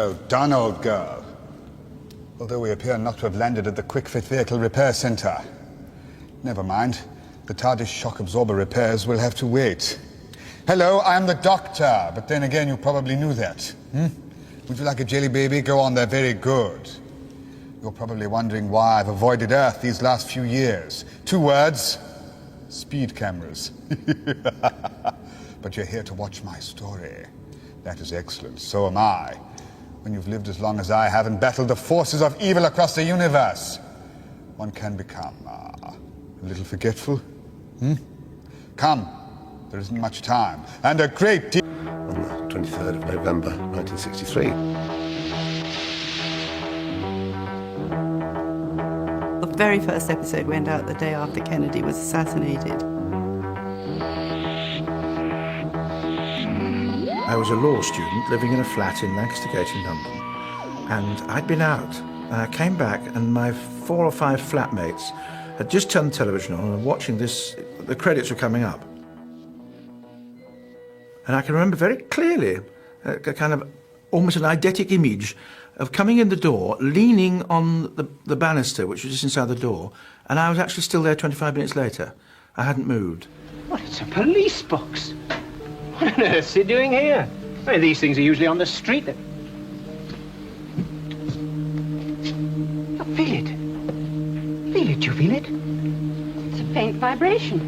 So, done, old girl. Although we appear not to have landed at the quick-fit vehicle repair center. Never mind. The TARDIS shock absorber repairs will have to wait. Hello, I'm the doctor, but then again, you probably knew that. Would you like a jelly baby? Go on, they're very good. You're probably wondering why I've avoided Earth these last few years. 2 words: speed cameras. But you're here to watch my story. That is excellent, so am I. When you've lived as long as I have and battled the forces of evil across the universe, one can become a little forgetful. Come, there isn't much time, and a great deal. On the 23rd of November, 1963. The very first episode went out the day after Kennedy was assassinated. I was a law student living in a flat in Lancaster Gate in London, and I'd been out, and I came back, and my 4 or 5 flatmates had just turned the television on and were watching this. The credits were coming up. And I can remember very clearly a kind of almost an eidetic image of coming in the door, leaning on the banister, which was just inside the door, and I was actually still there 25 minutes later. I hadn't moved. Well, it's a police box. What on earth's he doing here? I mean, these things are usually on the street. Look, feel it. Feel it, you feel it? It's a faint vibration.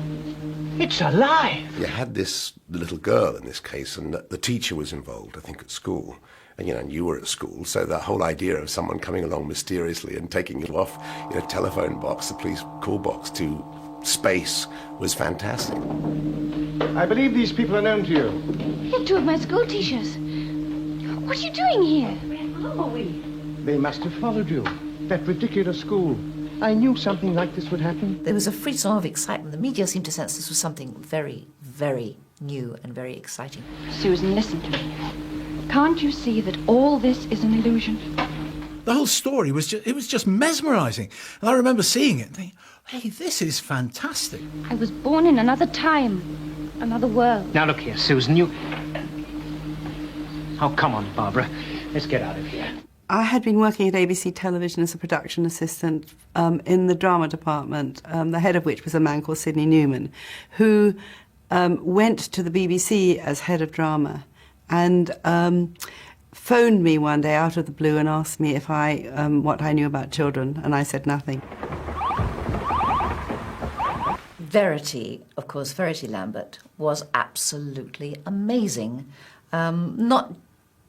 It's alive. You had this little girl in this case, and the teacher was involved, I think, at school. And, and you were at school, so that whole idea of someone coming along mysteriously and taking you off, telephone box, the police call box, to space was fantastic. I believe these people are known to you. They're 2 of my school teachers. What are you doing here? Where are we? They must have followed you. That ridiculous school. I knew something like this would happen. There was a frisson of excitement. The media seemed to sense this was something very, very new and very exciting. Susan, listen to me. Can't you see that all this is an illusion? The whole story was just mesmerising. And I remember seeing it and thinking, hey, this is fantastic. I was born in another time, another world. Now, look here, Susan, you... Oh, come on, Barbara. Let's get out of here. I had been working at ABC Television as a production assistant in the drama department, the head of which was a man called Sidney Newman, who went to the BBC as head of drama and phoned me one day out of the blue and asked me if what I knew about children, and I said nothing. Verity, of course, Verity Lambert, was absolutely amazing. Not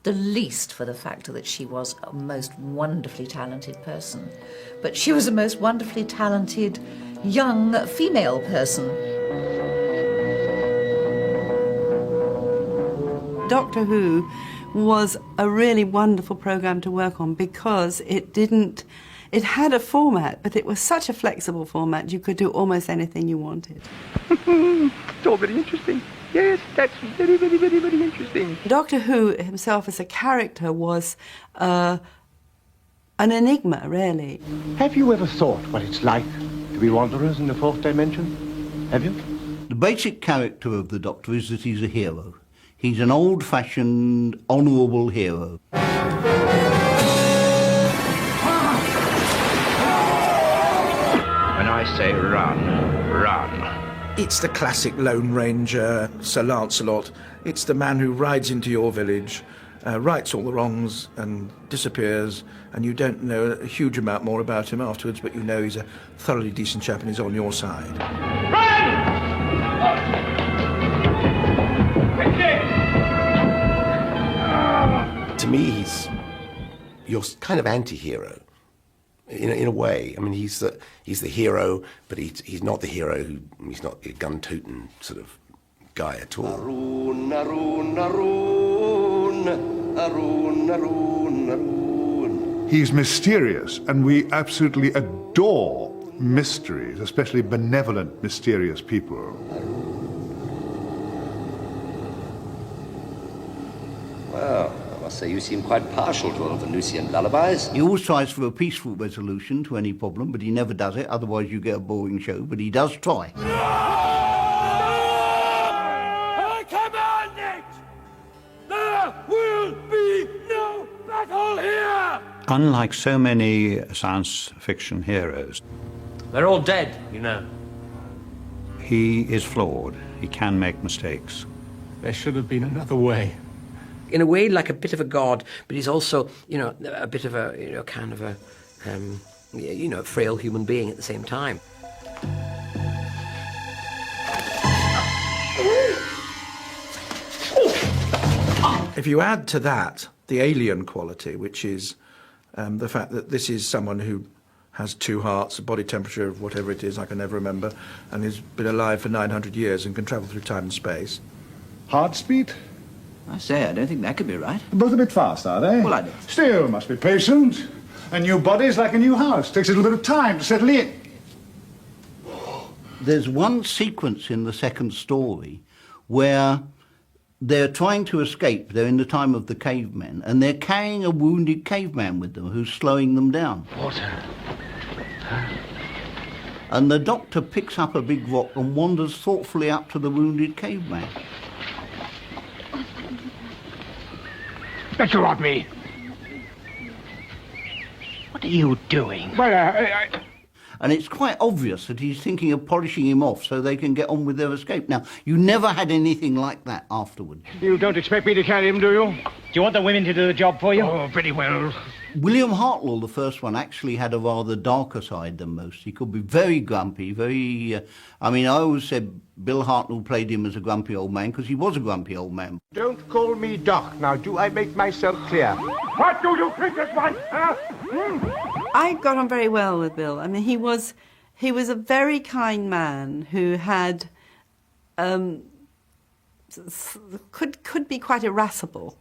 the least for the fact that she was a most wonderfully talented person, but she was a most wonderfully talented young female person. Doctor Who was a really wonderful programme to work on because it had a format, but it was such a flexible format, you could do almost anything you wanted. It's all very interesting. Yes, that's very, very, very, very interesting. Doctor Who himself as a character was an enigma, really. Have you ever thought what it's like to be wanderers in the 4th dimension? Have you? The basic character of the Doctor is that he's a hero. He's an old-fashioned, honourable hero. When I say run, run. It's the classic Lone Ranger, Sir Lancelot. It's the man who rides into your village, rights all the wrongs and disappears, and you don't know a huge amount more about him afterwards, but you know he's a thoroughly decent chap and he's on your side. To me, you're kind of anti-hero. In a way, I mean, he's the hero, but he's not the hero. He's not a gun-tooting sort of guy at all. Arun, Arun, Arun, Arun, Arun, Arun. He's mysterious, and we absolutely adore mysteries, especially benevolent, mysterious people. Well, I must say you seem quite partial to all the Venusian lullabies. He always tries for a peaceful resolution to any problem, but he never does it, otherwise you get a boring show, but he does try. I command it! There will be no battle! Unlike so many science fiction heroes, They're all dead, you know. he is flawed. He can make mistakes. There should have been another way. In a way, like a bit of a god, but he's also, you know, a bit of a, you know, kind of a, you know, frail human being at the same time. If you add to that the alien quality, which is the fact that this is someone who has 2 hearts, a body temperature of whatever it is, I can never remember, and has been alive for 900 years and can travel through time and space. Heart speed? I say, I don't think that could be right. Both a bit fast, are they? Well, I don't. Still, must be patient. A new body's like a new house. Takes a little bit of time to settle in. There's one sequence in the second story where they're trying to escape. They're in the time of the cavemen, and they're carrying a wounded caveman with them who's slowing them down. Water. And the doctor picks up a big rock and wanders thoughtfully up to the wounded caveman. Let go of me. What are you doing? Well, And it's quite obvious that he's thinking of polishing him off so they can get on with their escape. Now, you never had anything like that afterwards. You don't expect me to carry him, do you? Do you want the women to do the job for you? Oh, pretty well. William Hartnell, the first one, actually had a rather darker side than most. He could be very grumpy, very... I mean, I always said Bill Hartnell played him as a grumpy old man because he was a grumpy old man. Don't call me Doc. Now, do I make myself clear? What do you think it was, huh? I got on very well with Bill. I mean, he was a very kind man who had could be quite irascible,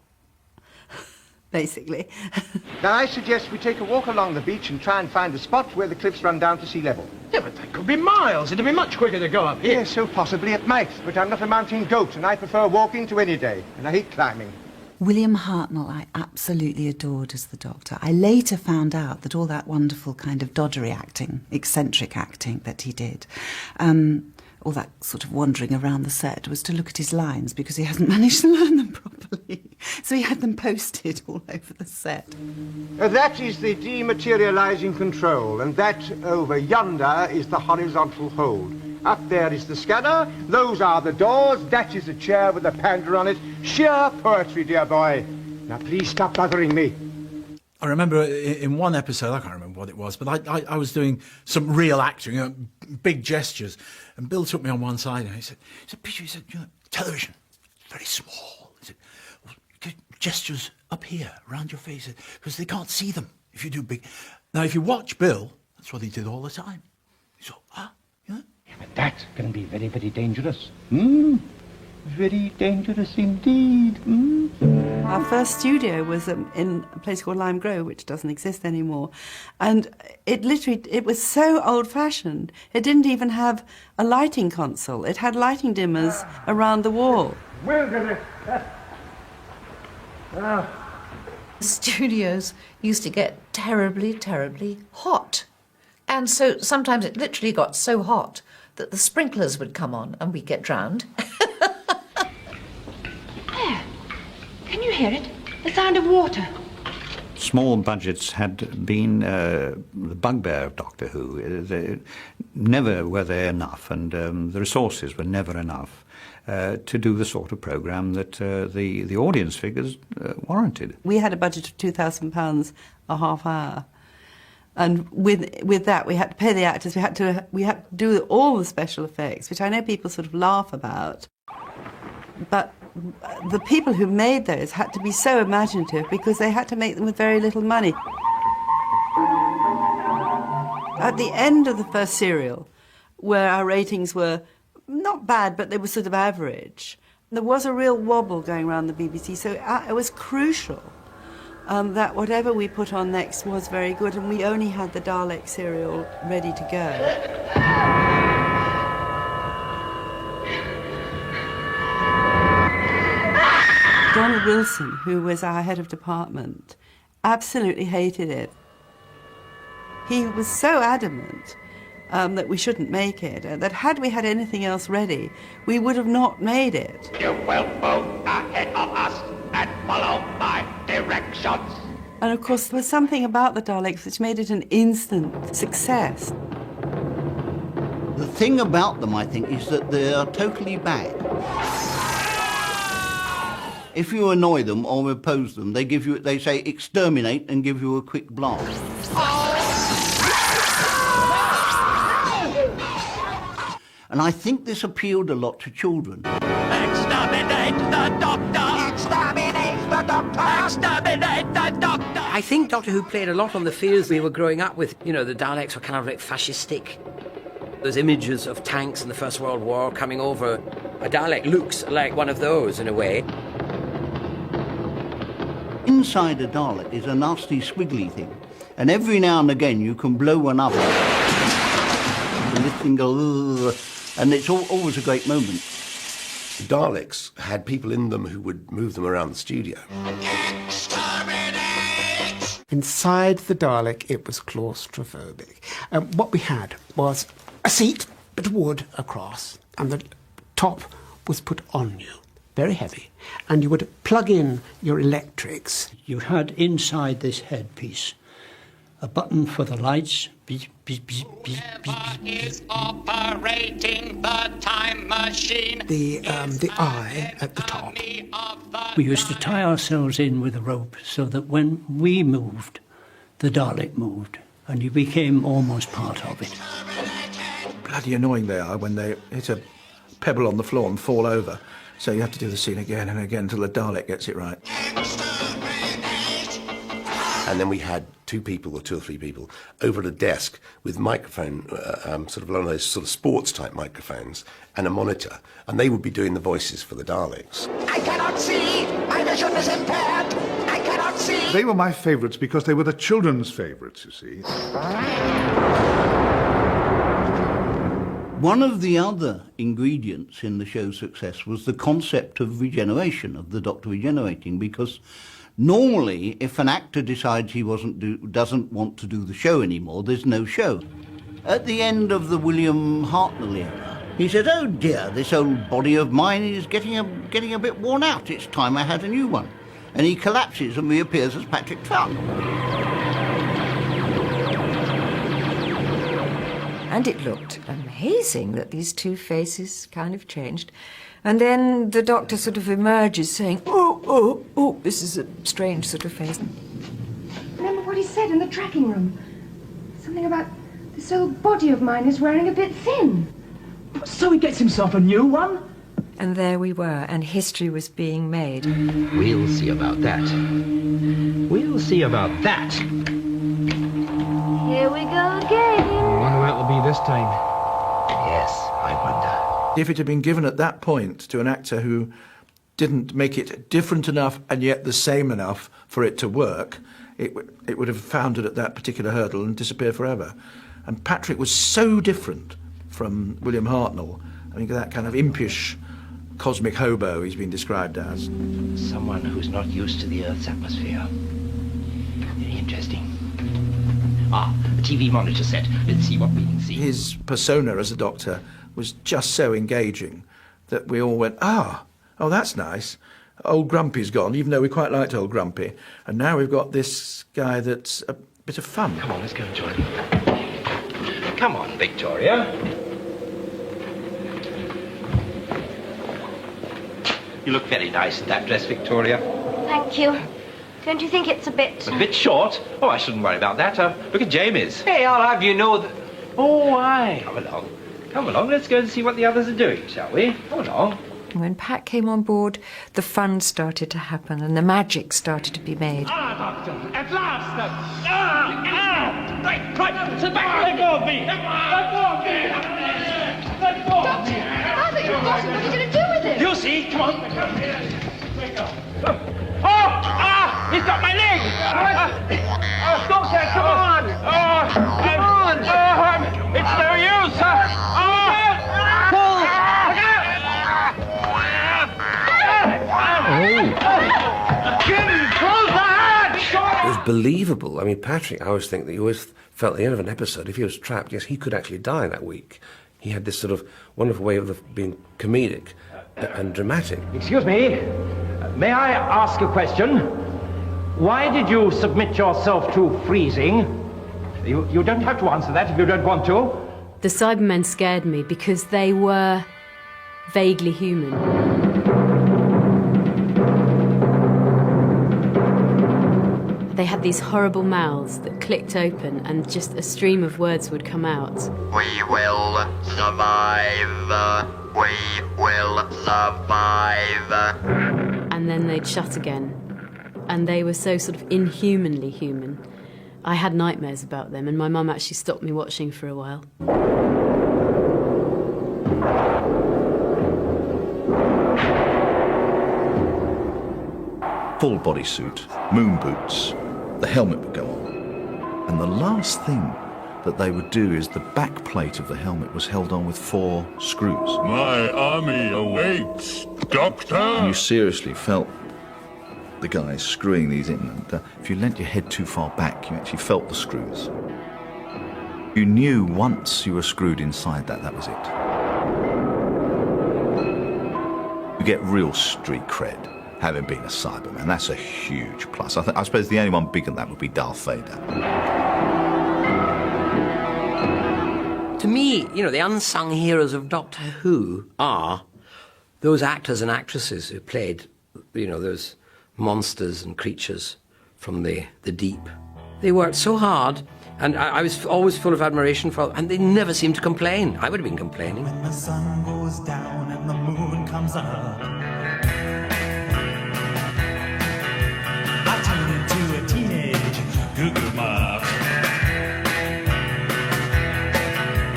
basically. Now, I suggest we take a walk along the beach and try and find a spot where the cliffs run down to sea level. Yeah, but that could be miles. It'd be much quicker to go up here. Yes, so possibly it might, but I'm not a mountain goat, and I prefer walking to any day, and I hate climbing. William Hartnell I absolutely adored as the Doctor. I later found out that all that wonderful kind of doddery acting, eccentric acting that he did, all that sort of wandering around the set was to look at his lines because he hadn't managed to learn them properly. So he had them posted all over the set. That is the dematerializing control, and that over yonder is the horizontal hold. Up there is the scanner, those are the doors, that is a chair with a panda on it. Sheer poetry, dear boy. Now please stop bothering me. I remember in one episode, I can't remember what it was, but I was doing some real acting, big gestures, and Bill took me on one side and he said, Peter, he said, you know, television, very small. He said, well, gestures up here, around your face, because they can't see them if you do big. Now, if you watch Bill, that's what he did all the time. He said, you know? Yeah, but that can be very, very dangerous. Very dangerous indeed. Our first studio was in a place called Lime Grove, which doesn't exist anymore. And it was so old-fashioned. It didn't even have a lighting console. It had lighting dimmers around the wall. Wilderness. Studios used to get terribly, terribly hot. And so sometimes it literally got so hot that the sprinklers would come on and we'd get drowned. There. Can you hear it? The sound of water. Small budgets had been the bugbear of Doctor Who. Never were they enough, and the resources were never enough to do the sort of programme that the audience figures warranted. We had a budget of £2,000 a half hour. And with that, we had to pay the actors. We had to do all the special effects, which I know people sort of laugh about. But the people who made those had to be so imaginative because they had to make them with very little money. At the end of the first serial, where our ratings were not bad, but they were sort of average, there was a real wobble going around the BBC, so it was crucial that whatever we put on next was very good, and we only had the Dalek serial ready to go. Donald Wilson, who was our head of department, absolutely hated it. He was so adamant that we shouldn't make it, that had we had anything else ready, we would have not made it. You will move ahead of us and follow my directions. And of course, there was something about the Daleks which made it an instant success. The thing about them, I think, is that they are totally bad. If you annoy them or oppose them, they say exterminate and give you a quick blast. And I think this appealed a lot to children. Exterminate the Doctor! Exterminate the Doctor! Exterminate the Doctor! I think Doctor Who played a lot on the fears we were growing up with. You know, the Daleks were kind of like fascistic. Those images of tanks in the First World War coming over. A Dalek looks like one of those in a way. Inside a Dalek is a nasty squiggly thing, and every now and again you can blow one up, and this thing goes, and it's always a great moment. Daleks had people in them who would move them around the studio. Inside the Dalek, it was claustrophobic. What we had was a seat, bit of wood across, and the top was put on you, very heavy, and you would plug in your electrics. You had inside this headpiece a button for the lights. Beep, beep, beep, beep, beep, beep. Is operating the time machine. The eye at the top. We used to tie ourselves in with a rope so that when we moved, the Dalek moved, and you became almost part of it. Bloody annoying they are when they hit a pebble on the floor and fall over. So you have to do the scene again and again until the Dalek gets it right. And then we had two or three people over at a desk with microphone, sort of one of those sort of sports-type microphones, and a monitor, and they would be doing the voices for the Daleks. I cannot see! My vision is impaired! I cannot see! They were my favourites because they were the children's favourites, you see. One of the other ingredients in the show's success was the concept of regeneration, of the Doctor regenerating, because normally, if an actor decides he doesn't want to do the show anymore, there's no show. At the end of the William Hartnell era, he said, "Oh dear, this old body of mine is getting a bit worn out. It's time I had a new one." And he collapses and reappears as Patrick Troughton. And it looked amazing that these two faces kind of changed. And then the Doctor sort of emerges saying, oh, this is a strange sort of face. Remember what he said in the tracking room? Something about this old body of mine is wearing a bit thin. So he gets himself a new one? And there we were, and history was being made. We'll see about that. We'll see about that. Here we go again. I wonder where it'll be this time. Yes, I wonder. If it had been given at that point to an actor who didn't make it different enough and yet the same enough for it to work, it would have foundered at that particular hurdle and disappeared forever. And Patrick was so different from William Hartnell. I mean, that kind of impish cosmic hobo he's been described as. Someone who's not used to the Earth's atmosphere. Very interesting. Ah, the TV monitor set. Let's see what we can see. His persona as a Doctor was just so engaging that we all went, oh, that's nice. Old Grumpy's gone, even though we quite liked Old Grumpy. And now we've got this guy that's a bit of fun. Come on, let's go and join him. Come on, Victoria. You look very nice in that dress, Victoria. Thank you. Don't you think it's a bit... A bit short? Oh, I shouldn't worry about that. Look at Jamie's. Hey, I'll have you know that... Oh, aye. Come along. Come along, let's go and see what the others are doing, shall we? Come along. When Pat came on board, the fun started to happen and the magic started to be made. Doctor, at last! Right, sit back! Let go of me! Let go of me! Let go of me! Father, you've got him. What are you going to do with him? You see, come on. Wake up. He's got my leg! Doctor, come on! Come on! It's no use! Pull! Jim, close the hatch! It was believable. I mean, Patrick, I always think that you always felt at the end of an episode, if he was trapped, yes, he could actually die that week. He had this sort of wonderful way of being comedic and dramatic. Excuse me. May I ask a question? Why did you submit yourself to freezing? You don't have to answer that if you don't want to. The Cybermen scared me because they were vaguely human. They had these horrible mouths that clicked open and just a stream of words would come out. We will survive. We will survive. And then they'd shut again. And they were so sort of inhumanly human. I had nightmares about them, and my mum actually stopped me watching for a while. Full bodysuit, moon boots, the helmet would go on. And the last thing that they would do is the back plate of the helmet was held on with 4 screws. My army awaits, Doctor. And you seriously felt the guys screwing these in, and if you leant your head too far back, you actually felt the screws. You knew once you were screwed inside that was it. You get real street cred, having been a Cyberman. That's a huge plus. I suppose the only one bigger than that would be Darth Vader. To me, you know, the unsung heroes of Doctor Who are those actors and actresses who played, you know, those monsters and creatures from the deep. They worked so hard, and I was always full of admiration for them, and they never seemed to complain. I would have been complaining. When the sun goes down and the moon comes up, I turn into a teenage goo-goo mob.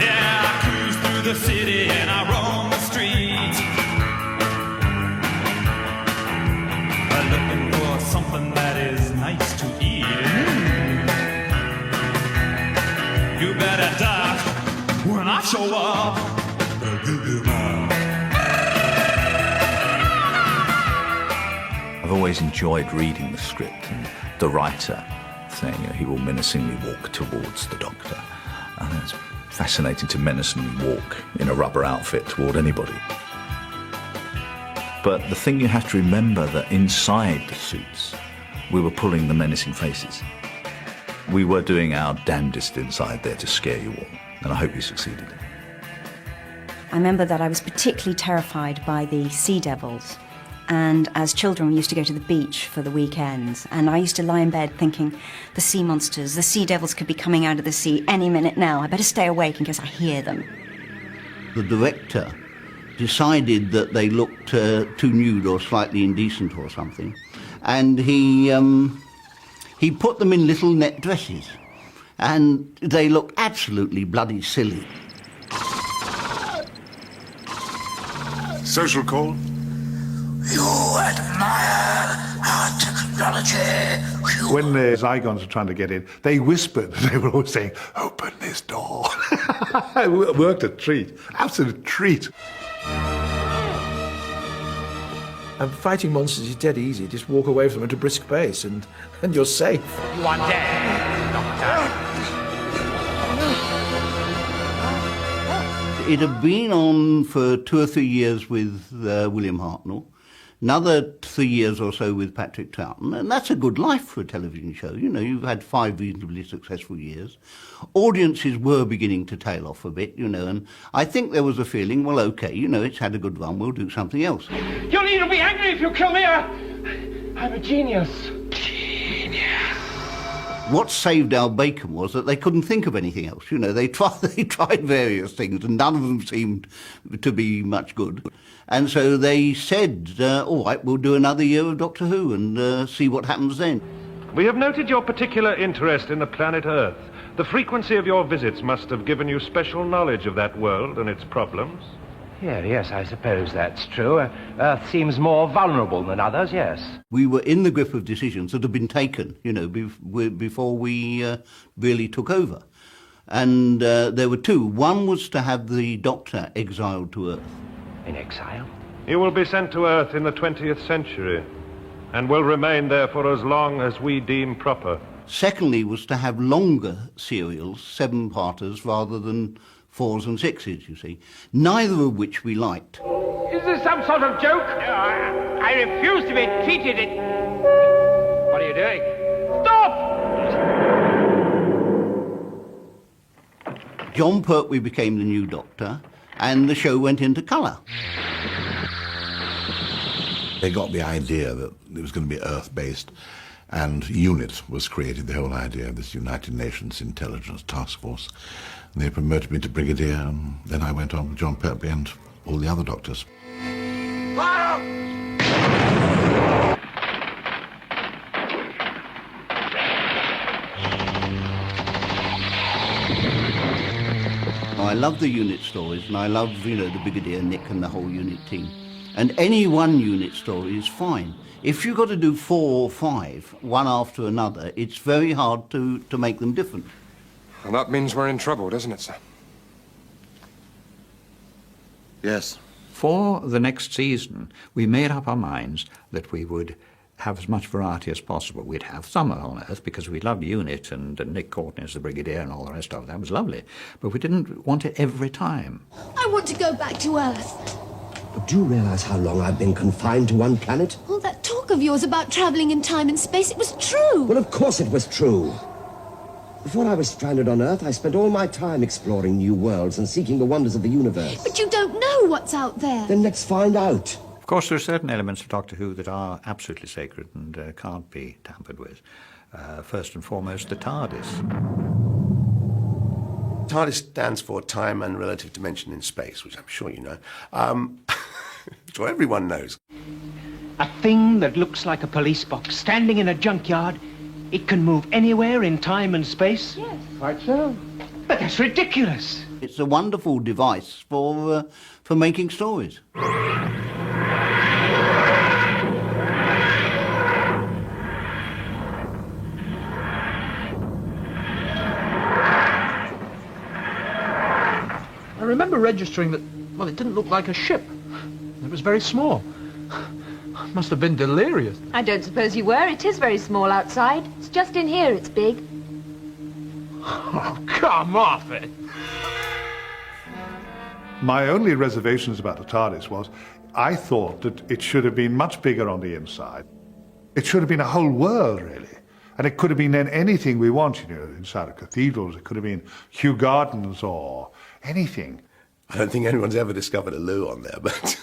Yeah, I cruise through the city and I roam the streets, looking for something that is nice to eat. You better duck when I show up. The goo-goo mob. I've always enjoyed reading the script and the writer saying, you know, he will menacingly walk towards the Doctor. I think it's fascinating to menacingly walk in a rubber outfit toward anybody. But the thing you have to remember that inside the suits, we were pulling the menacing faces. We were doing our damnedest inside there to scare you all, and I hope we succeeded. I remember that I was particularly terrified by the sea devils. And as children, we used to go to the beach for the weekends, and I used to lie in bed thinking, the sea monsters, the sea devils could be coming out of the sea any minute now. I better stay awake in case I hear them. The director decided that they looked too nude or slightly indecent or something, and he put them in little net dresses, and they looked absolutely bloody silly. Social call? You admire our technology. When the Zygons were trying to get in, they whispered. They were always saying, "Open this door." It worked a treat. Absolute treat. And fighting monsters is dead easy. Just walk away from them at a brisk pace and you're safe. You are dead, Doctor. It had been on for 2 or 3 years with William Hartnell, another 3 years or so with Patrick Troughton, and that's a good life for a television show. You know, you've had 5 reasonably successful years. Audiences were beginning to tail off a bit, you know, and I think there was a feeling, well, OK, you know, it's had a good run, we'll do something else. You'll need to be angry if you kill me. I'm a genius. What saved Al Bacon was that they couldn't think of anything else. You know, they tried various things, and none of them seemed to be much good. And so they said, all right, we'll do another year of Doctor Who and see what happens then. We have noted your particular interest in the planet Earth. The frequency of your visits must have given you special knowledge of that world and its problems. Yes, I suppose that's true. Earth seems more vulnerable than others, yes. We were in the grip of decisions that had been taken, you know, before we really took over. And there were 2. One was to have the Doctor exiled to Earth. In exile? You will be sent to Earth in the 20th century and will remain there for as long as we deem proper. Secondly was to have longer serials, 7-parters, rather than 4s and 6s, you see, neither of which we liked. Is this some sort of joke? I refuse to be treated in... What are you doing? John Pertwee became the new Doctor, and the show went into colour. They got the idea that it was going to be Earth-based, and UNIT was created, the whole idea of this United Nations Intelligence Task Force. And they promoted me to Brigadier, and then I went on with John Pertwee and all the other Doctors. I love the UNIT stories, and I love, the Brigadier Nick and the whole UNIT team. And any one UNIT story is fine. If you've got to do 4 or 5, one after another, it's very hard to make them different. Well, that means we're in trouble, doesn't it, sir? Yes. For the next season, we made up our minds that we would have as much variety as possible. We'd have Summer on Earth because we loved UNIT and Nick Courtney as the Brigadier and all the rest of it. That was lovely. But we didn't want it every time. I want to go back to Earth. But do you realize how long I've been confined to one planet? All that talk of yours about traveling in time and space, it was true. Well, of course it was true. Before I was stranded on Earth, I spent all my time exploring new worlds and seeking the wonders of the universe. But you don't know what's out there. Then let's find out. Of course, there are certain elements of Doctor Who that are absolutely sacred and can't be tampered with. First and foremost, the TARDIS. TARDIS stands for Time and Relative Dimension in Space, which I'm sure you know. Sure everyone knows. A thing that looks like a police box standing in a junkyard. It can move anywhere in time and space? Yes. Quite so. But that's ridiculous. It's a wonderful device for making stories. I remember registering that, well, it didn't look like a ship. It was very small. I must have been delirious. I don't suppose you were. It is very small outside. It's just in here it's big. Oh, come off it. My only reservations about the TARDIS was I thought that it should have been much bigger on the inside. It should have been a whole world, really. And it could have been then anything we want, inside of cathedrals. It could have been Kew Gardens or anything. I don't think anyone's ever discovered a loo on there, but...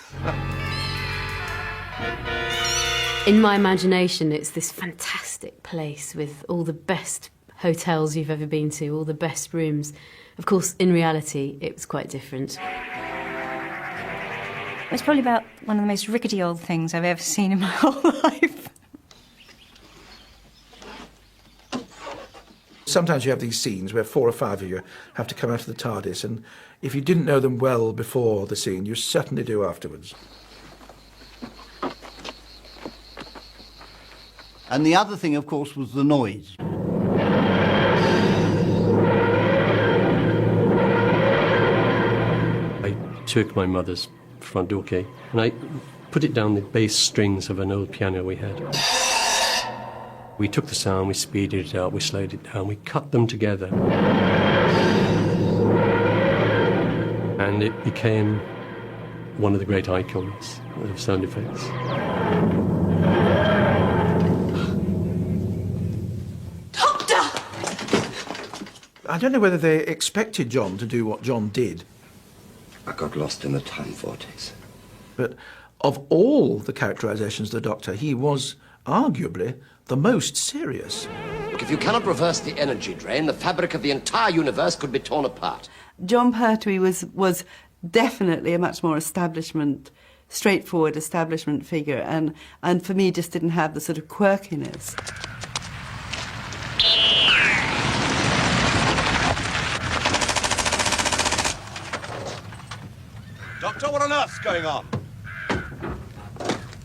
In my imagination, it's this fantastic place with all the best hotels you've ever been to, all the best rooms. Of course, in reality, it was quite different. It's probably about one of the most rickety old things I've ever seen in my whole life. Sometimes you have these scenes where 4 or 5 of you have to come out of the TARDIS, and if you didn't know them well before the scene, you certainly do afterwards. And the other thing, of course, was the noise. I took my mother's front door key and I put it down the bass strings of an old piano we had. We took the sound, we speeded it up, we slowed it down, we cut them together. And it became one of the great icons of sound effects. I don't know whether they expected John to do what John did. I got lost in the time vortex. But of all the characterisations of the Doctor, he was arguably the most serious. Look, if you cannot reverse the energy drain, the fabric of the entire universe could be torn apart. John Pertwee was definitely a much more straightforward establishment figure, and for me just didn't have the sort of quirkiness. Doctor, what on earth's going on?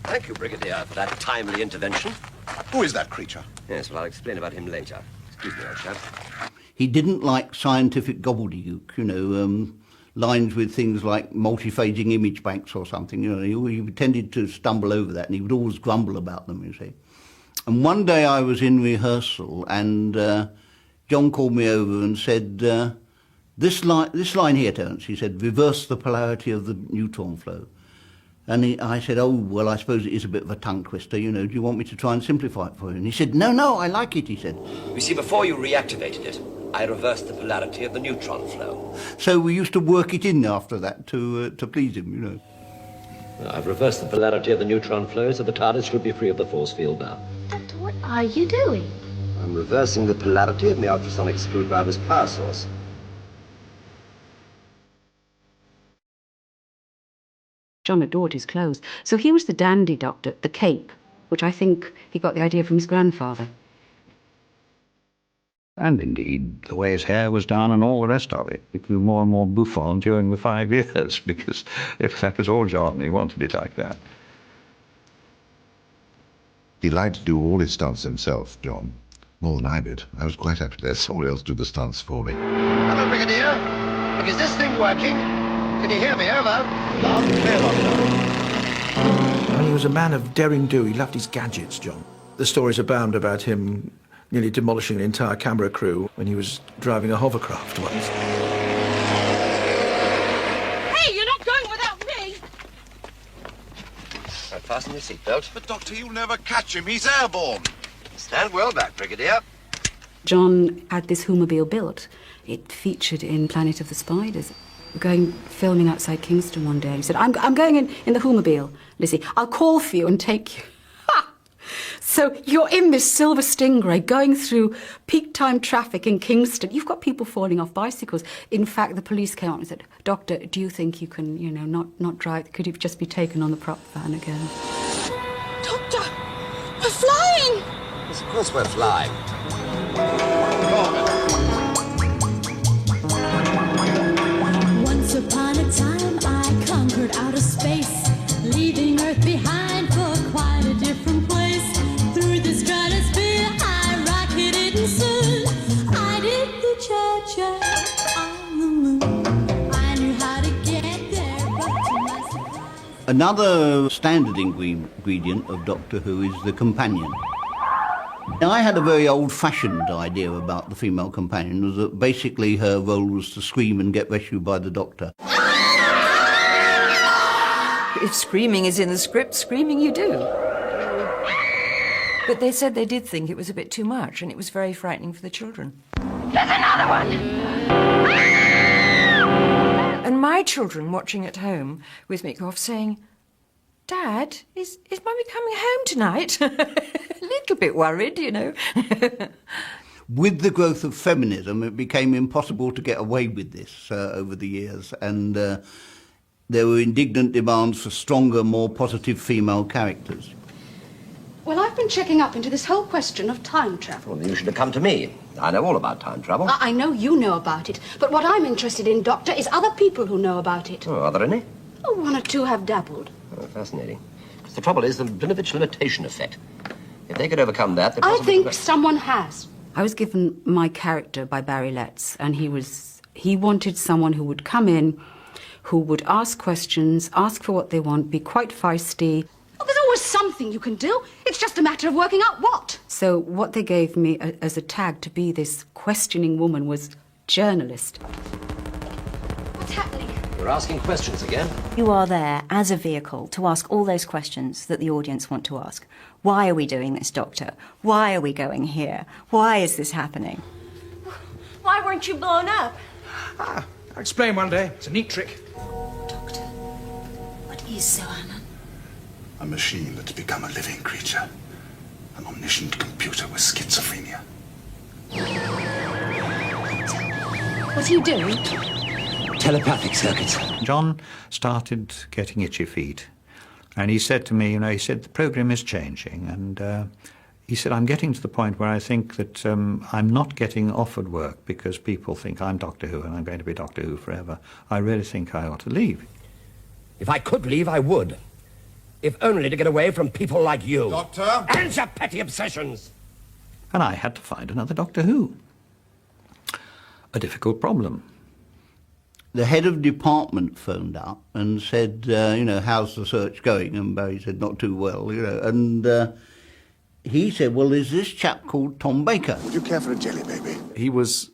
Thank you, Brigadier, for that timely intervention. Who is that creature? Yes, well, I'll explain about him later. Excuse me, old chap. He didn't like scientific gobbledygook, lines with things like multi-phasing image banks or something. He tended to stumble over that, and he would always grumble about them, you see. And one day I was in rehearsal, and John called me over and said, this line here, Terence, he said, reverse the polarity of the neutron flow. And I said, oh, well, I suppose it is a bit of a tongue twister, you know, do you want me to try and simplify it for you? And he said, no, I like it, he said. You see, before you reactivated it, I reversed the polarity of the neutron flow. So we used to work it in after that to please him, you know. Well, I've reversed the polarity of the neutron flow, so the TARDIS should be free of the force field now. Doctor, what are you doing? I'm reversing the polarity of the ultrasonic screwdriver's power source. John adored his clothes, so he was the dandy doctor, the cape, which I think he got the idea from his grandfather. And indeed, the way his hair was done and all the rest of it. It grew more and more bouffant during the 5 years, because if that was all John, he wanted it like that. He liked to do all his stunts himself, John. More than I did. I was quite happy to let someone else do the stunts for me. Hello, Brigadier. Look, is this thing working? Can you hear me? Over. Loud and clear, Doctor. Well, he was a man of daring do. He loved his gadgets, John. The stories abound about him nearly demolishing an entire camera crew when he was driving a hovercraft once. Hey, you're not going without me! Right, fasten your seatbelt. But, Doctor, you'll never catch him. He's airborne. Stand well back, Brigadier. John had this Hoomobile built. It featured in Planet of the Spiders. We were going filming outside Kingston one day. He said, I'm going in the Hoomobile, Lizzie. I'll call for you and take you. Ha! So you're in this silver Stingray going through peak time traffic in Kingston. You've got people falling off bicycles. In fact, the police came up and said, Doctor, do you think you can, you know, not drive? Could you just be taken on the prop van again? Doctor, we're flying! Yes, of course we're flying. Once upon a time, I conquered outer space, leaving Earth behind for quite a different place. Through the stratosphere, I rocketed and soon I did the cha-cha on the moon. I knew how to get there, but to my surprise... Another standard ingredient of Doctor Who is the companion. Now, I had a very old-fashioned idea about the female companion, was that basically her role was to scream and get rescued by the Doctor. If screaming is in the script, screaming you do. But they said they did think it was a bit too much, and it was very frightening for the children. There's another one! And my children watching at home with me go off saying, Dad, is Mummy coming home tonight? A little bit worried, you know. With the growth of feminism, it became impossible to get away with this over the years, and there were indignant demands for stronger, more positive female characters. Well, I've been checking up into this whole question of time travel. Well, you should have come to me. I know all about time travel. I know you know about it, but what I'm interested in, Doctor, is other people who know about it. Oh, are there any? Oh, one or two have dabbled. Oh, fascinating. The trouble is the Blinovitch limitation effect. If they could overcome that, they I possibly... think someone has. I was given my character by Barry Letts, and he wanted someone who would come in, who would ask questions, ask for what they want, be quite feisty. Oh, there's always something you can do. It's just a matter of working out what. So what they gave me as a tag to be this questioning woman was journalist. What's happening? You're asking questions again. You are there as a vehicle to ask all those questions that the audience want to ask. Why are we doing this, Doctor? Why are we going here? Why is this happening? Why weren't you blown up? I'll explain one day. It's a neat trick. What is Soana? A machine that's become a living creature. An omniscient computer with schizophrenia. What are you doing? Telepathic circuits. John started getting itchy feet. And he said to me, he said, the programme is changing. And he said, I'm getting to the point where I think that I'm not getting offered work because people think I'm Doctor Who and I'm going to be Doctor Who forever. I really think I ought to leave. If I could leave, I would. If only to get away from people like you. Doctor? And your petty obsessions. And I had to find another Doctor Who. A difficult problem. The head of department phoned up and said, how's the search going? And Barry said, not too well, And he said, well, there's this chap called Tom Baker. Would you care for a jelly, baby? He was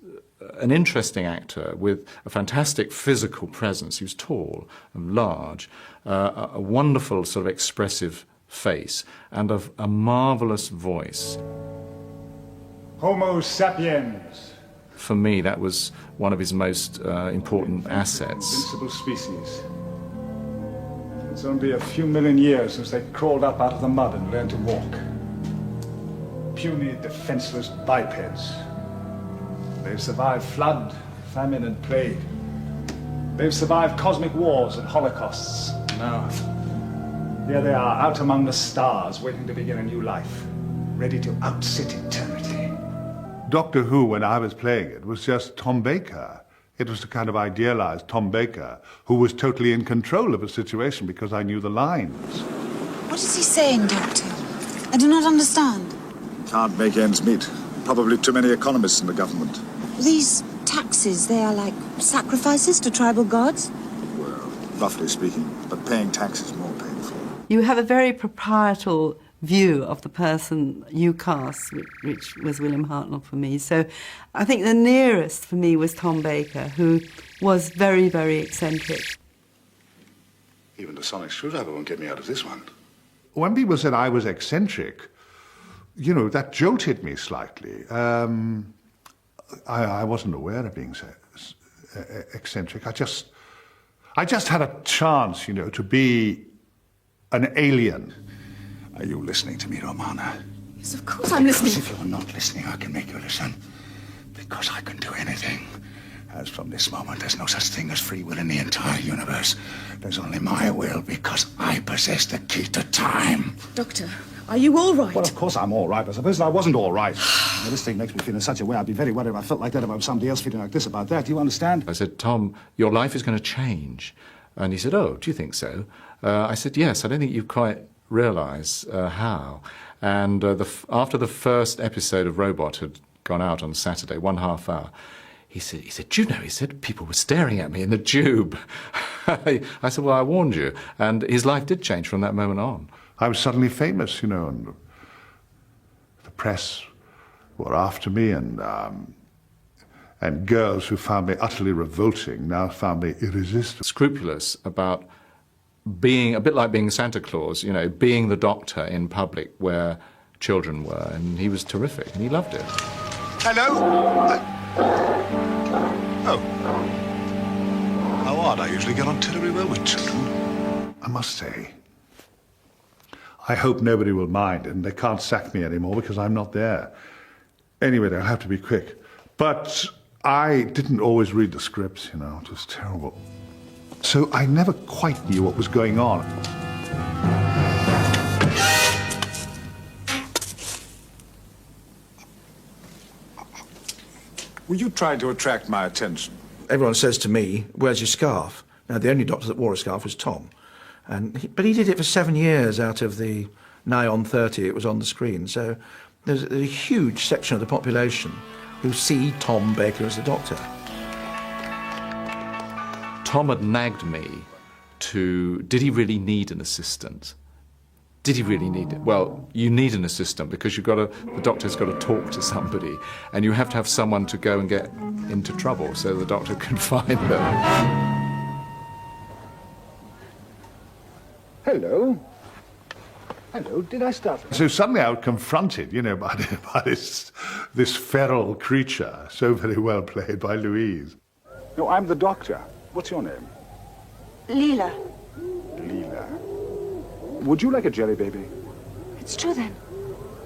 an interesting actor with a fantastic physical presence. He was tall and large, a wonderful sort of expressive face, and a marvellous voice. Homo sapiens. For me, that was one of his most important assets. Invincible species. It's only a few million years since they crawled up out of the mud and learned to walk. Puny, defenseless bipeds. They've survived flood, famine, and plague. They've survived cosmic wars and holocausts. Now, here they are, out among the stars, waiting to begin a new life, ready to outsit eternity. Doctor Who, when I was playing it, was just Tom Baker. It was the kind of idealized Tom Baker who was totally in control of a situation because I knew the lines. What is he saying, Doctor? I do not understand. Can't make ends meet. Probably too many economists in the government. These taxes, they are like sacrifices to tribal gods? Well, roughly speaking, but paying tax is more painful. You have a very proprietal view of the person you cast, which was William Hartnell for me. So I think the nearest for me was Tom Baker, who was very, very eccentric. Even the sonic screwdriver won't get me out of this one. When people said I was eccentric, you know, that jolted me slightly. I wasn't aware of being so eccentric. I just had a chance, you know, to be an alien. Are you listening to me, Romana? Yes, of course I'm listening. If you're not listening, I can make you listen. Because I can do anything. As from this moment, there's no such thing as free will in the entire universe. There's only my will, because I possess the key to time. Doctor, are you all right? Well, of course I'm all right, but suppose I wasn't all right. Now, this thing makes me feel in such a way. I'd be very worried if I felt like that about somebody else feeling like this about that. Do you understand? I said, Tom, your life is going to change. And he said, oh, do you think so? I said, yes, I don't think you quite realise how. And after the first episode of Robot had gone out on Saturday, 1.5 hour, he said, do you know, he said, people were staring at me in the tube. I said, well, I warned you. And his life did change from that moment on. I was suddenly famous, you know, and the press were after me, and girls who found me utterly revolting now found me irresistible. Scrupulous about being, a bit like being Santa Claus, you know, being the doctor in public where children were, and he was terrific, and he loved it. Hello? Oh. How odd. I usually get on terribly well with children. I must say, I hope nobody will mind, and they can't sack me anymore because I'm not there. Anyway, they'll have to be quick. But I didn't always read the scripts, you know, it was terrible. So I never quite knew what was going on. Were you trying to attract my attention? Everyone says to me, where's your scarf? Now, the only doctor that wore a scarf was Tom. But he did it for 7 years out of the nigh on 30 it was on the screen. So there's a huge section of the population who see Tom Baker as the doctor. Tom had nagged me to, did he really need an assistant? Did he really need it? Well, you need an assistant because the doctor's got to talk to somebody, and you have to have someone to go and get into trouble so the doctor can find them. Hello. Hello, did I start? So suddenly I was confronted, you know, by this feral creature, so very well played by Louise. No, I'm the doctor. What's your name? Leela. Leela. Would you like a jelly baby? It's true then.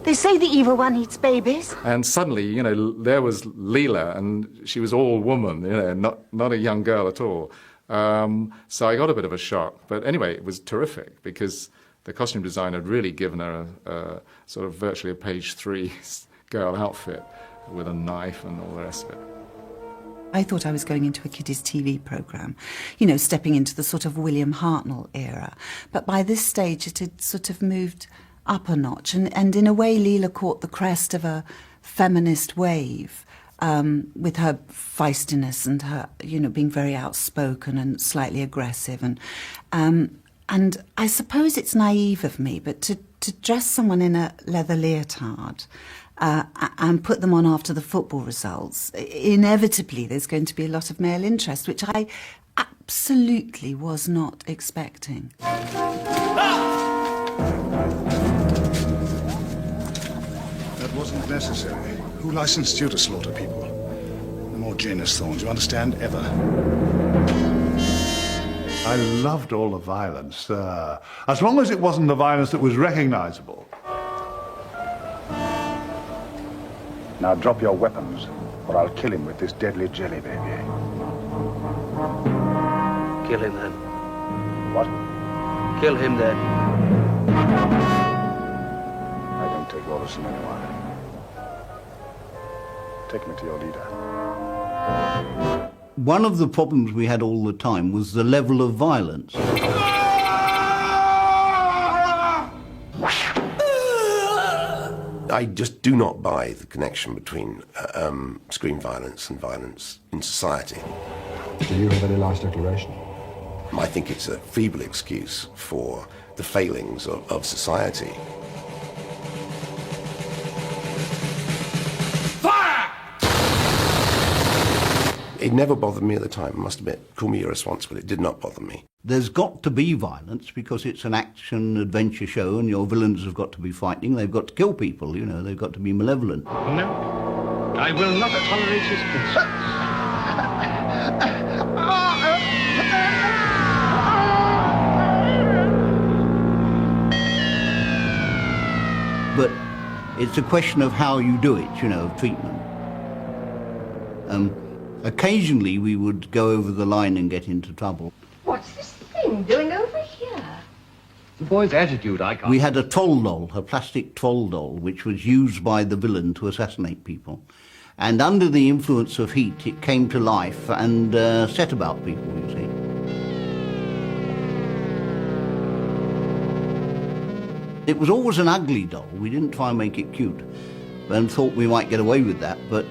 They say the evil one eats babies. And suddenly, you know, there was Leela, and she was all woman, you know, not a young girl at all. So I got a bit of a shock. But anyway, it was terrific because the costume designer had really given her a sort of virtually a page 3 girl outfit with a knife and all the rest of it. I thought I was going into a kiddies' TV programme, you know, stepping into the sort of William Hartnell era. But by this stage it had sort of moved up a notch, and in a way Leela caught the crest of a feminist wave, with her feistiness and her, you know, being very outspoken and slightly aggressive. And I suppose it's naive of me, but to dress someone in a leather leotard and put them on after the football results, inevitably there's going to be a lot of male interest, which I absolutely was not expecting. That wasn't necessary. Who licensed you to slaughter people? No more Janus thorns, you understand? Ever. I loved all the violence, as long as it wasn't the violence that was recognizable. Now drop your weapons, or I'll kill him with this deadly jelly baby. Kill him then. What? Kill him then. I don't take orders from anyone. Take me to your leader. One of the problems we had all the time was the level of violence. I just do not buy the connection between screen violence and violence in society. Do you have any last declaration? I think it's a feeble excuse for the failings of society. It never bothered me at the time, I must admit. Call me irresponsible, it did not bother me. There's got to be violence because it's an action-adventure show and your villains have got to be fighting. They've got to kill people, you know, they've got to be malevolent. No, I will not tolerate his But it's a question of how you do it, you know, of treatment. Occasionally we would go over the line and get into trouble. What's this thing doing over here? The boy's attitude, I can't... We had a troll doll, a plastic troll doll, which was used by the villain to assassinate people. And under the influence of heat, it came to life and set about people, you see. It was always an ugly doll. We didn't try and make it cute and thought we might get away with that, but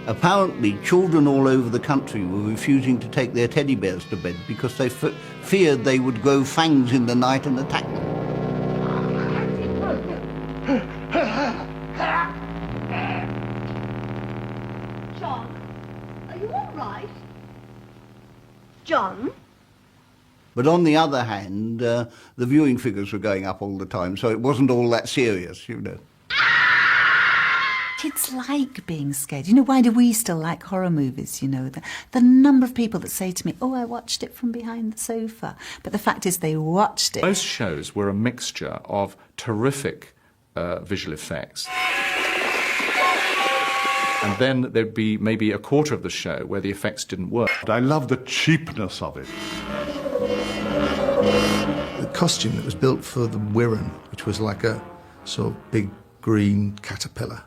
apparently children all over the country were refusing to take their teddy bears to bed because they feared they would grow fangs in the night and attack them. John, are you all right? John? But on the other hand, the viewing figures were going up all the time, so it wasn't all that serious, you know. Kids like being scared. You know, why do we still like horror movies, you know? The number of people that say to me, oh, I watched it from behind the sofa. But the fact is they watched it. Most shows were a mixture of terrific visual effects. And then there'd be maybe a quarter of the show where the effects didn't work. I love the cheapness of it. The costume that was built for the Wirren, which was like a sort of big green caterpillar.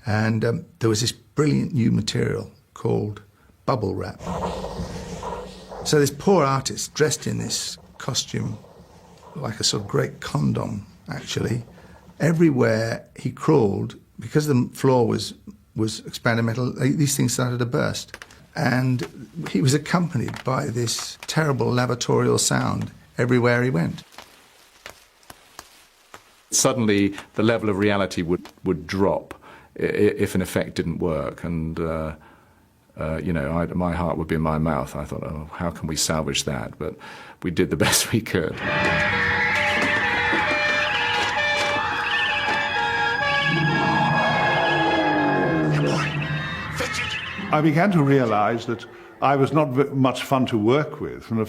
And there was this brilliant new material called bubble wrap. So this poor artist, dressed in this costume, like a sort of great condom, actually, everywhere he crawled, because the floor was expanded metal, these things started to burst. And he was accompanied by this terrible lavatorial sound everywhere he went. Suddenly, the level of reality would drop if an effect didn't work, and you know, my heart would be in my mouth. I thought, oh, how can we salvage that? But we did the best we could. I began to realize that I was not much fun to work with from the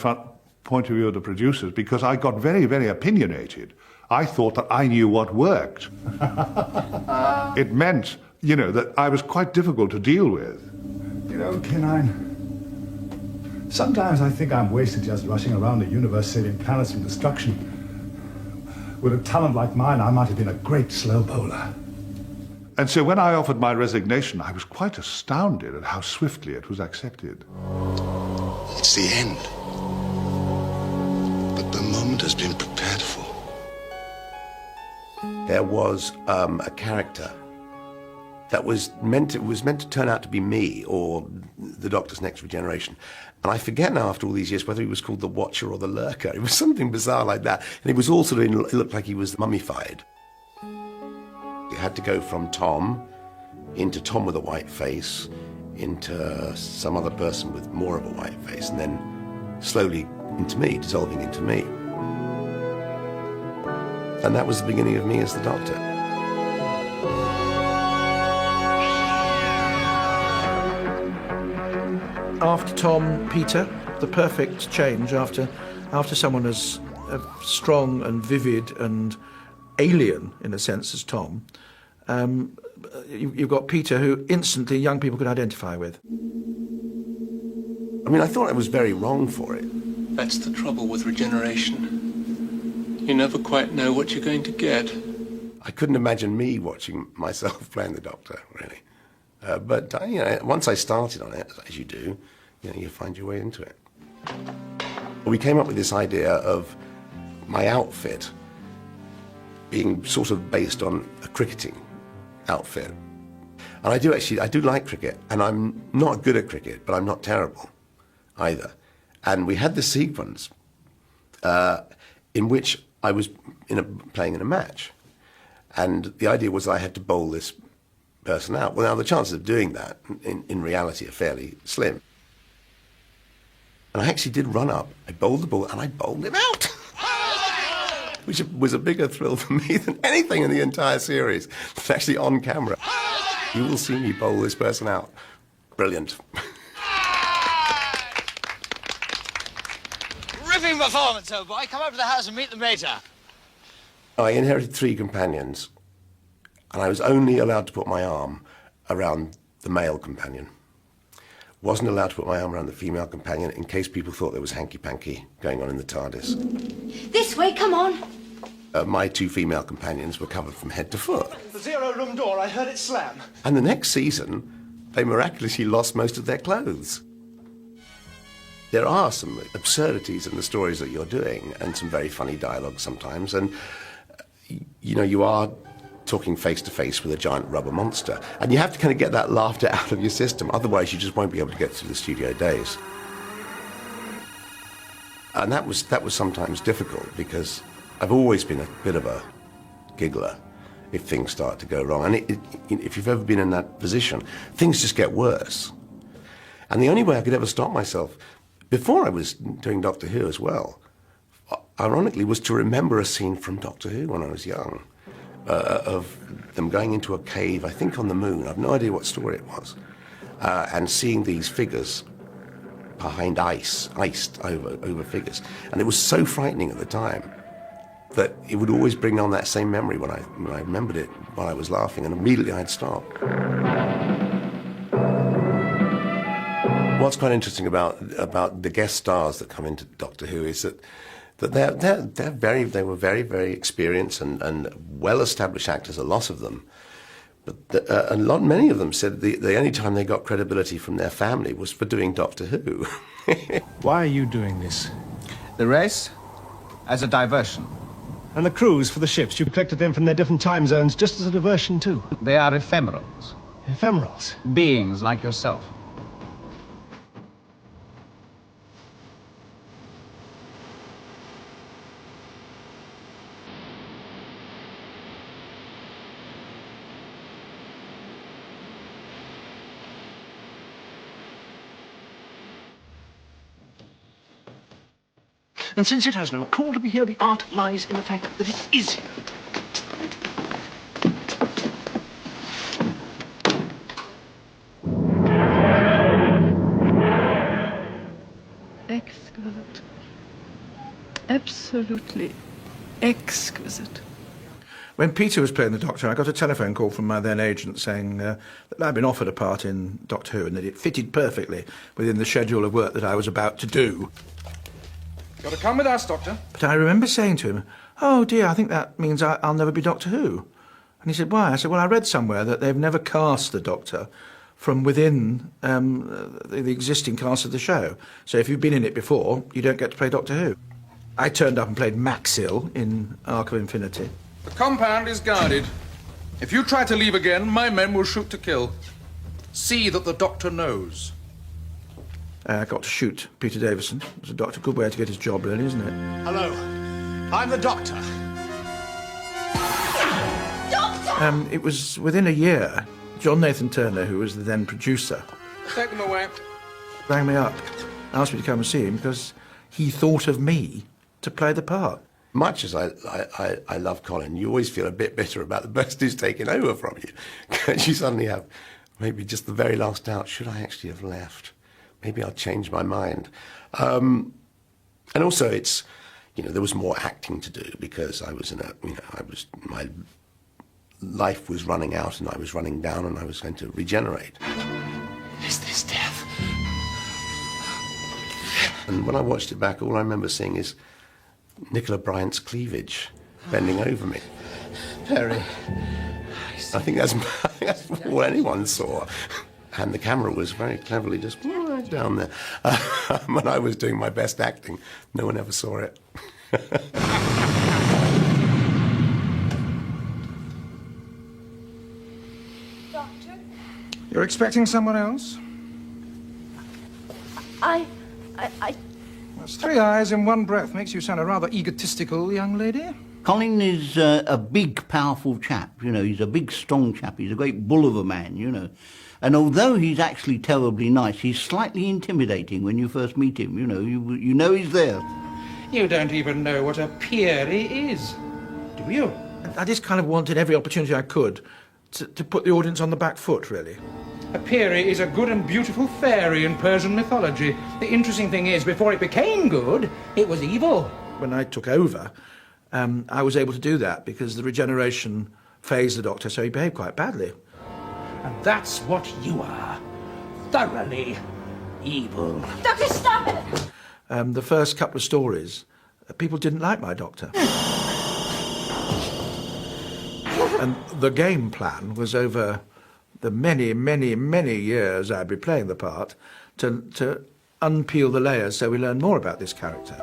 point of view of the producers, because I got very, very opinionated. I thought that I knew what worked. It meant, you know, that I was quite difficult to deal with. You know, Kenine, sometimes I think I'm wasted just rushing around the universe saving planets from destruction. With a talent like mine, I might have been a great slow bowler. And so when I offered my resignation, I was quite astounded at how swiftly it was accepted. It's the end. But the moment has been prepared for. There was a character that was meant to turn out to be me or the Doctor's next regeneration. And I forget now after all these years whether he was called the Watcher or the Lurker. It was something bizarre like that. And it was also, it looked like he was mummified. It had to go from Tom into Tom with a white face, into some other person with more of a white face, and then slowly into me, dissolving into me. And that was the beginning of me as the Doctor. After Tom, Peter, the perfect change after someone as strong and vivid and alien, in a sense, as Tom. You've got Peter, who instantly young people could identify with. I mean, I thought I was very wrong for it. That's the trouble with regeneration. You never quite know what you're going to get. I couldn't imagine me watching myself playing the Doctor, really. But you know, once I started on it, as you do, you know, you find your way into it. We came up with this idea of my outfit being sort of based on a cricketing outfit. And I do like cricket, and I'm not good at cricket, but I'm not terrible either. And we had this sequence in which I was playing in a match. And the idea was I had to bowl this person out. Well, now the chances of doing that in reality are fairly slim. And I actually did run up, I bowled the ball, and I bowled him out. Which was a bigger thrill for me than anything in the entire series. It's actually on camera. You will see me bowl this person out. Brilliant. Ripping performance, old boy. Come up to the house and meet the mater. I inherited 3 companions, and I was only allowed to put my arm around the male companion. Wasn't allowed to put my arm around the female companion in case people thought there was hanky-panky going on in the TARDIS. This way, come on. My 2 female companions were covered from head to foot. The 0 room door, I heard it slam. And the next season, they miraculously lost most of their clothes. There are some absurdities in the stories that you're doing, and some very funny dialogue sometimes, and you know, you are talking face to face with a giant rubber monster, and you have to kind of get that laughter out of your system, otherwise you just won't be able to get through the studio days. And that was sometimes difficult, because I've always been a bit of a giggler if things start to go wrong, and if you've ever been in that position, things just get worse. And the only way I could ever stop myself, before I was doing Doctor Who as well, ironically, was to remember a scene from Doctor Who when I was young, of them going into a cave, I think on the moon, I've no idea what story it was, and seeing these figures behind iced over figures. And it was so frightening at the time that it would always bring on that same memory when I remembered it while I was laughing, and immediately I'd stop. What's quite interesting about the guest stars that come into Doctor Who is that they were very, very experienced and well-established actors, a lot of them. But many of them said the only time they got credibility from their family was for doing Doctor Who. Why are you doing this? The race? As a diversion. And the crews for the ships, you collected them from their different time zones just as a diversion too? They are ephemerals. Ephemerals? Beings like yourself. And since it has no call to be here, the art lies in the fact that it is here. Exquisite. Absolutely exquisite. When Peter was playing the Doctor, I got a telephone call from my then agent saying that I'd been offered a part in Doctor Who and that it fitted perfectly within the schedule of work that I was about to do. Got to come with us, Doctor. But I remember saying to him, "Oh dear, I think that means I'll never be Doctor Who." And he said, "Why?" I said, "Well, I read somewhere that they've never cast the Doctor from within the existing cast of the show. So if you've been in it before, you don't get to play Doctor Who." I turned up and played Maxil in Arc of Infinity. The compound is guarded. If you try to leave again, my men will shoot to kill. See that the Doctor knows. I got to shoot Peter Davison. It was a Doctor. Good way to get his job, really, isn't it? Hello. I'm the Doctor. It was within a year John Nathan Turner, who was the then producer, Take them away. rang me up, asked me to come and see him because he thought of me to play the part. Much as I love Colin, you always feel a bit bitter about the person who's taken over from you. Because you suddenly have maybe just the very last doubt, should I actually have left? Maybe I'll change my mind. And also it's, there was more acting to do because I was my life was running out and I was running down and I was going to regenerate. Is this death? And when I watched it back, all I remember seeing is Nicola Bryant's cleavage bending over me. Perry. I think that's all anyone saw. And the camera was very cleverly just right down there. When I was doing my best acting, no one ever saw it. Doctor? You're expecting someone else? I... That's 3 eyes in one breath. Makes you sound a rather egotistical young lady. Colin is a big, powerful chap, he's a big, strong chap. He's a great bull of a man, And although he's actually terribly nice, he's slightly intimidating when you first meet him, you know he's there. You don't even know what a peerie is, do you? I just kind of wanted every opportunity I could to put the audience on the back foot, really. A peerie is a good and beautiful fairy in Persian mythology. The interesting thing is, before it became good, it was evil. When I took over, I was able to do that because the regeneration phased the Doctor, so he behaved quite badly. And that's what you are. Thoroughly evil. Doctor, stop it! The first couple of stories, people didn't like my Doctor. And the game plan was over the many, many, many years I'd be playing the part to unpeel the layers so we learn more about this character.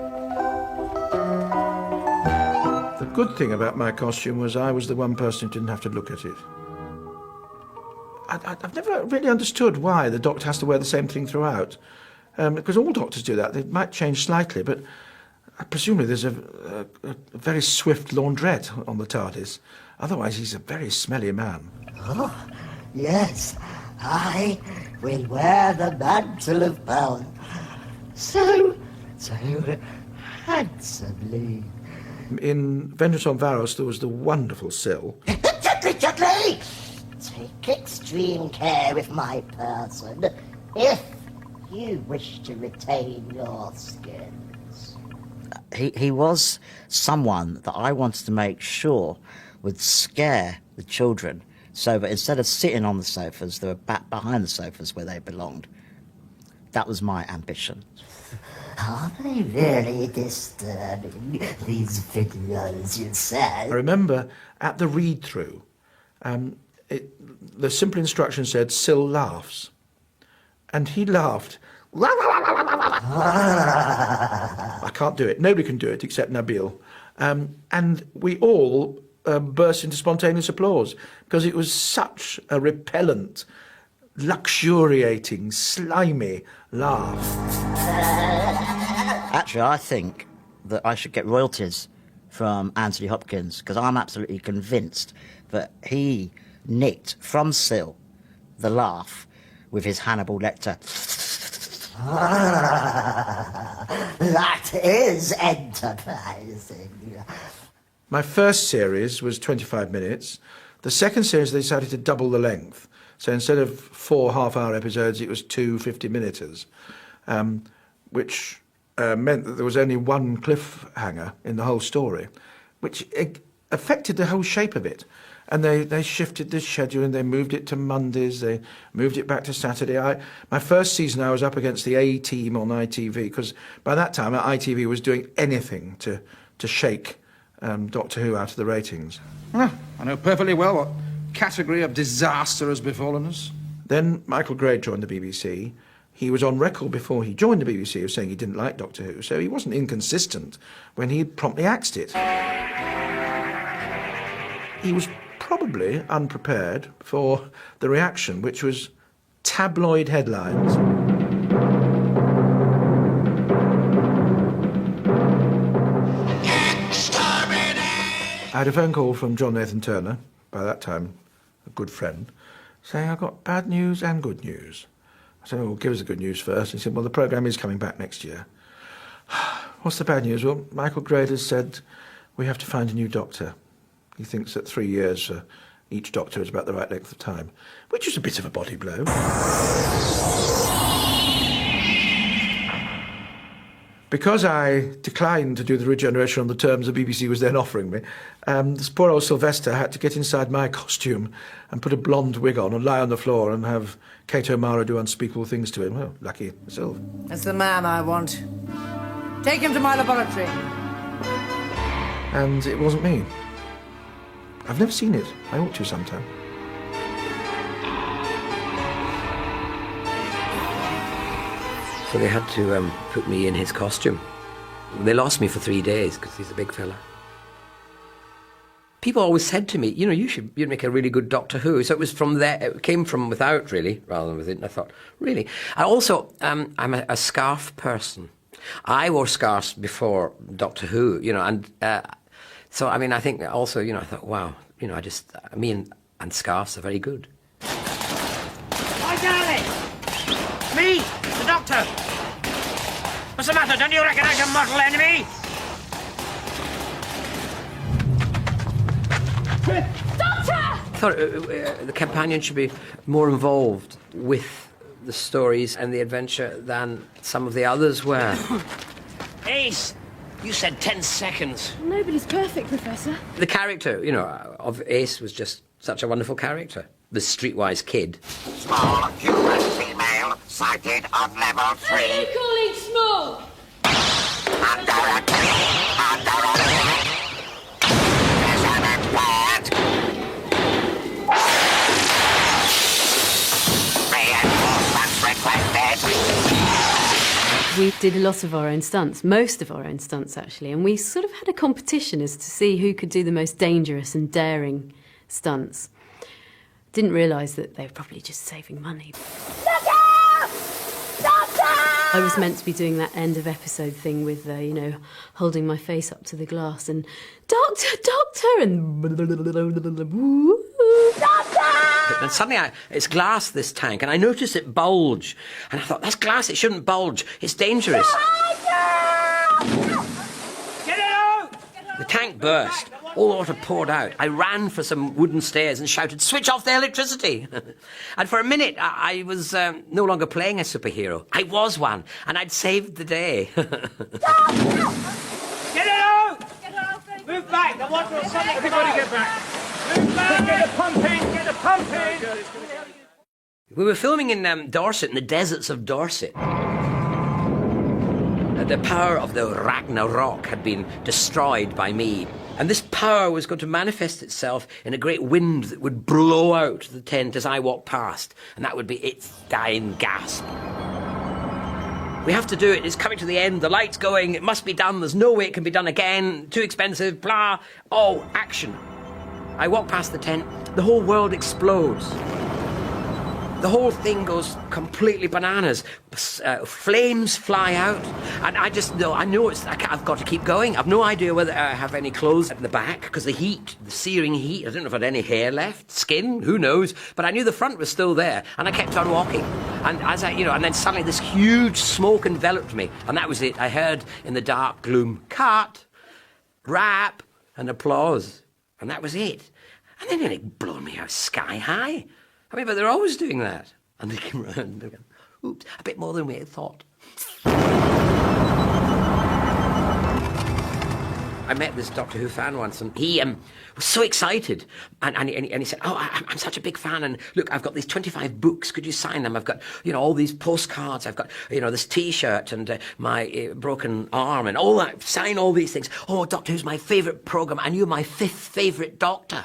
The good thing about my costume was I was the one person who didn't have to look at it. I've never really understood why the Doctor has to wear the same thing throughout. Because all doctors do that. They might change slightly, but presumably there's a very swift laundrette on the TARDIS. Otherwise, he's a very smelly man. Oh, yes, I will wear the mantle of power. So handsomely. In Vengeance on Varos, there was the wonderful Syl. Chuckly! Take extreme care with my person if you wish to retain your skins. He was someone that I wanted to make sure would scare the children so that instead of sitting on the sofas, they were back behind the sofas where they belonged. That was my ambition. Are they really disturbing, these videos you said? I remember at the read-through, the simple instruction said, Syl laughs. And he laughed. I can't do it. Nobody can do it except Nabil. And we all burst into spontaneous applause because it was such a repellent, luxuriating, slimy laugh. Actually, I think that I should get royalties from Anthony Hopkins because I'm absolutely convinced that he nicked from Syl the laugh with his Hannibal Lecter. That is enterprising. My first series was 25 minutes. The second series, they decided to double the length. So instead of 4 half-hour episodes, it was 2 50-minuters, which meant that there was only one cliffhanger in the whole story, which affected the whole shape of it. And they shifted the schedule and they moved it to Mondays, they moved it back to Saturday. My first season I was up against the A-Team on ITV, because by that time ITV was doing anything to shake Doctor Who out of the ratings. Well, I know perfectly well what category of disaster has befallen us. Then Michael Gray joined the BBC. He was on record before he joined the BBC of saying he didn't like Doctor Who, so he wasn't inconsistent when he promptly axed it. He was probably unprepared for the reaction, which was tabloid headlines. I had a phone call from John Nathan Turner, by that time a good friend, saying I've got bad news and good news. I said, well, give us the good news first. He said, well, the programme is coming back next year. What's the bad news? Well, Michael Grade has said we have to find a new doctor. He thinks that 3 years for each doctor is about the right length of time, which is a bit of a body blow. Because I declined to do the regeneration on the terms the BBC was then offering me, this poor old Sylvester had to get inside my costume and put a blonde wig on and lie on the floor and have Kate O'Mara do unspeakable things to him. Well, lucky myself. That's the man I want. Take him to my laboratory. And it wasn't me. I've never seen it. I ought to sometime. So they had to put me in his costume. They lost me for 3 days because he's a big fella. People always said to me, you know, you'd make a really good Doctor Who. So it was from there, it came from without, really, rather than within. I thought, really? I also, I'm a scarf person. I wore scarves before Doctor Who, you know, and so, I mean, I think also, you know, I thought, wow, you know, me and scarves are very good. Hi, darling! Me, the Doctor! What's the matter? Don't you recognise your mortal enemy? Doctor! I thought the companion should be more involved with the stories and the adventure than some of the others were. Ace, you said 10 seconds. Nobody's perfect, Professor. The character, you know, of Ace was just such a wonderful character. The streetwise kid. Small human female sighted on level 3. What are you calling small? Under attack. Measurement pad. Reinforcements requested. We did a lot of our own stunts, most of our own stunts actually, and we sort of had a competition as to see who could do the most dangerous and daring stunts. Didn't realise that they were probably just saving money. I was meant to be doing that end of episode thing with, you know, holding my face up to the glass and, Doctor, Doctor, and... Doctor! And suddenly it's glass, this tank, and I noticed it bulge. And I thought, that's glass, it shouldn't bulge. It's dangerous. Get out! The tank burst. All the water poured out. I ran for some wooden stairs and shouted, switch off the electricity! And for a minute, I was no longer playing a superhero. I was one, and I'd saved the day. Get out! Get out! Move back, the water will suddenly... Everybody get back! Move back! Get the pump in! Get the pump in! We were filming in Dorset, in the deserts of Dorset. The power of the Ragnarok had been destroyed by me. And this power was going to manifest itself in a great wind that would blow out the tent as I walked past. And that would be its dying gasp. We have to do it. It's coming to the end. The light's going. It must be done. There's no way it can be done again. Too expensive. Blah. Oh, action. I walk past the tent. The whole world explodes. The whole thing goes completely bananas. Flames fly out, and I just know, I've got to keep going. I've no idea whether I have any clothes at the back, because the heat, the searing heat, I don't know if I had any hair left, skin, who knows, but I knew the front was still there, and I kept on walking. And as and then suddenly this huge smoke enveloped me, and that was it. I heard in the dark gloom, cut, rap, and applause, and that was it. And then it blew me out sky high. I mean, but they're always doing that. And they came around and they go, oops, a bit more than we had thought. I met this Doctor Who fan once, and he was so excited. And he said, oh, I'm such a big fan, and look, I've got these 25 books, could you sign them? I've got, all these postcards, I've got, this T-shirt, and my broken arm, and all that, sign all these things. Oh, Doctor Who's my favourite programme, and you're my 5th favourite Doctor.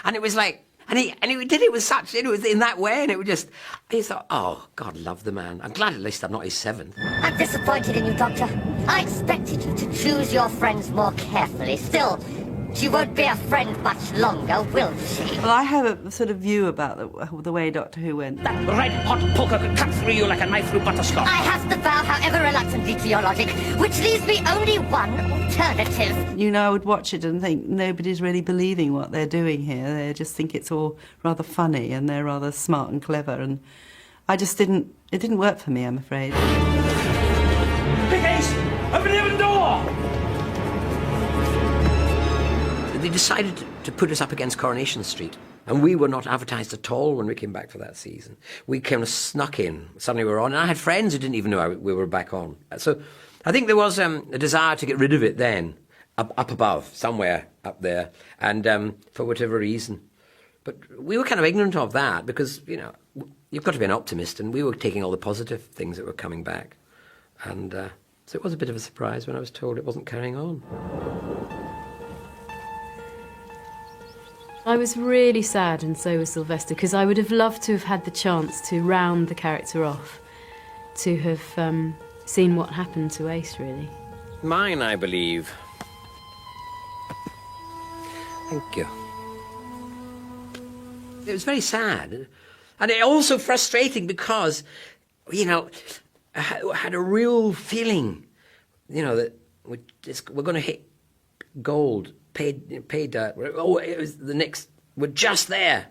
And it was like, And he did it with such, it was in that way, and it would just, he thought, oh, God love the man. I'm glad at least I'm not his 7th. I'm disappointed in you, Doctor. I expected you to choose your friends more carefully. Still, she won't be a friend much longer, will she? Well, I have a sort of view about the way Doctor Who went. That red-hot poker could cut through you like a knife through butterscotch. I have to bow, however reluctantly, to your logic, which leaves me only one alternative. alternative. You know, I would watch it and think nobody's really believing what they're doing here. They just think it's all rather funny and they're rather smart and clever, and I just it didn't work for me, I'm afraid. Big Ace! Open the oven door! They decided to put us up against Coronation Street, and we were not advertised at all when we came back for that season. We kind of snuck in. Suddenly we were on, and I had friends who didn't even know we were back on. So I think there was a desire to get rid of it then, up above, somewhere up there, and for whatever reason. But we were kind of ignorant of that because, you know, you've got to be an optimist, and we were taking all the positive things that were coming back. And so it was a bit of a surprise when I was told it wasn't carrying on. I was really sad, and so was Sylvester, because I would have loved to have had the chance to round the character off, to have seen what happened to Ace, really. Mine, I believe. Thank you. It was very sad, and it also frustrating because, you know, I had a real feeling, you know, that we're going to hit gold, paid dirt. Oh, it was the next. We're just there,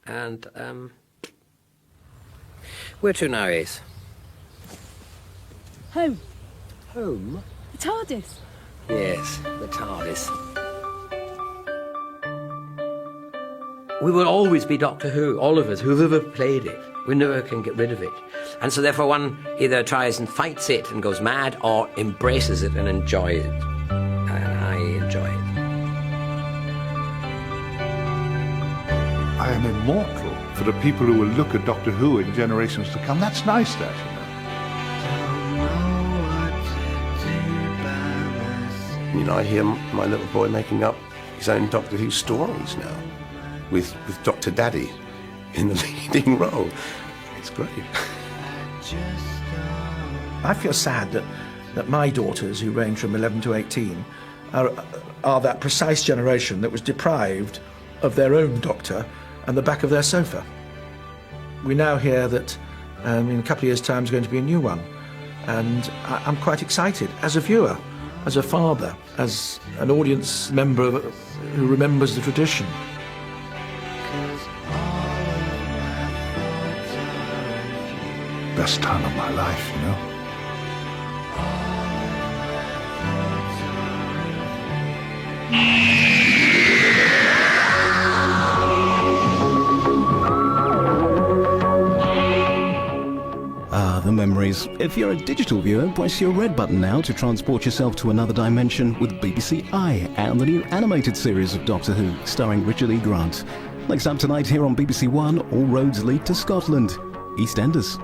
and where to now, Ace? Home. Home? The TARDIS. Yes, the TARDIS. We will always be Doctor Who, all of us, whoever played it. We never can get rid of it. And so therefore one either tries and fights it and goes mad or embraces it and enjoys it. And I enjoy it. I am immortal for the people who will look at Doctor Who in generations to come. That's nice, that, You know, I hear my little boy making up his own Doctor Who stories now, with Dr. Daddy in the leading role. It's great. I feel sad that my daughters, who range from 11 to 18, are that precise generation that was deprived of their own Doctor and the back of their sofa. We now hear that in a couple of years' time there's going to be a new one, and I'm quite excited as a viewer, as a father, as an audience member who remembers the tradition. Best time of my life, you know. The memories. If you're a digital viewer, press your red button now to transport yourself to another dimension with BBC I and the new animated series of Doctor Who, starring Richard E. Grant. Next up tonight here on BBC One, all roads lead to Scotland. EastEnders.